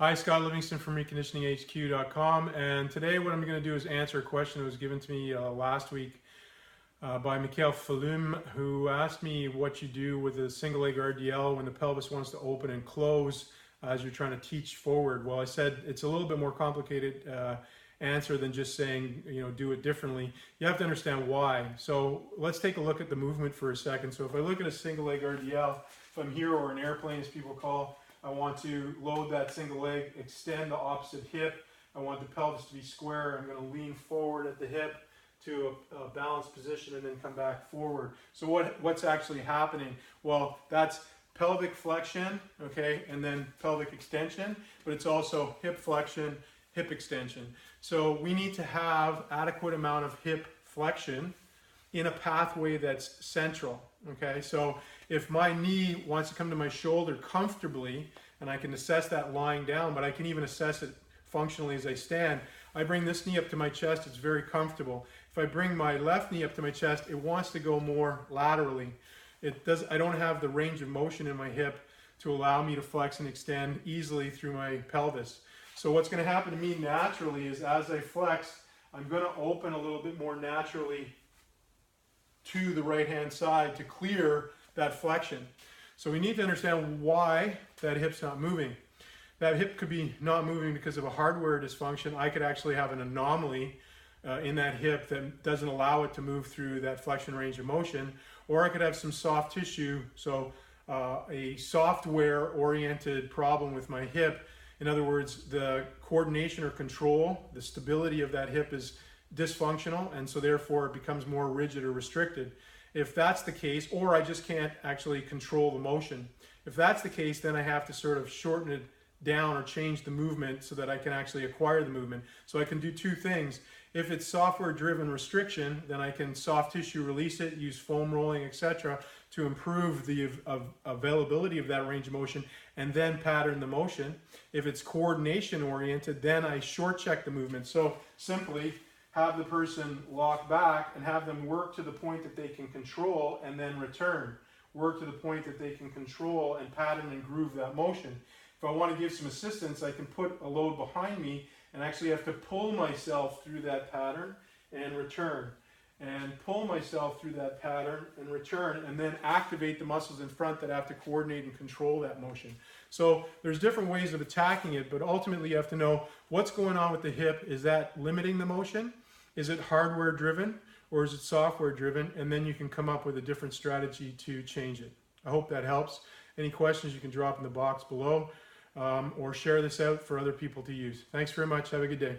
Hi, Scott Livingston from ReconditioningHQ.com, and today what I'm going to do is answer a question that was given to me last week by Mikhail Falum, who asked me what you do with a single leg RDL when the pelvis wants to open and close as you're trying to teach forward. Well, I said it's a little bit more complicated answer than just saying, do it differently. You have to understand why. So let's take a look at the movement for a second. So if I look at a single leg RDL, if I'm here, or an airplane as people call, I want to load that single leg, extend the opposite hip. I want the pelvis to be square. I'm going to lean forward at the hip to a balanced position and then come back forward. So what's actually happening? Well, that's pelvic flexion, okay, and then pelvic extension, but it's also hip flexion, hip extension. So we need to have adequate amount of hip flexion in a pathway that's central, okay? So if my knee wants to come to my shoulder comfortably, and I can assess that lying down, but I can even assess it functionally as I stand, I bring this knee up to my chest, it's very comfortable. If I bring my left knee up to my chest, it wants to go more laterally. I don't have the range of motion in my hip to allow me to flex and extend easily through my pelvis. So what's going to happen to me naturally is as I flex, I'm going to open a little bit more naturally to the right hand side to clear that flexion. So we need to understand why that hip's not moving. That hip could be not moving because of a hardware dysfunction. I could actually have an anomaly in that hip that doesn't allow it to move through that flexion range of motion, or I could have some soft tissue, so a software oriented problem with my hip. In other words, the coordination or control, the stability of that hip is dysfunctional, and so therefore it becomes more rigid or restricted. If that's the case, or I just can't actually control the motion. If that's the case, then I have to sort of shorten it down or change the movement so that I can actually acquire the movement. So I can do two things. If it's software driven restriction, then I can soft tissue release it, use foam rolling, etc. to improve the availability of that range of motion and then pattern the motion. If it's coordination oriented, then I short check the movement. So simply have the person lock back and have them work to the point that they can control and then return. Work to the point that they can control and pattern and groove that motion. If I want to give some assistance, I can put a load behind me and actually have to pull myself through that pattern and return. And pull myself through that pattern and return, and then activate the muscles in front that have to coordinate and control that motion. So there's different ways of attacking it, but ultimately you have to know what's going on with the hip. Is that limiting the motion? Is it hardware driven or is it software driven? And then you can come up with a different strategy to change it. I hope that helps. Any questions you can drop in the box below or share this out for other people to use. Thanks very much. Have a good day.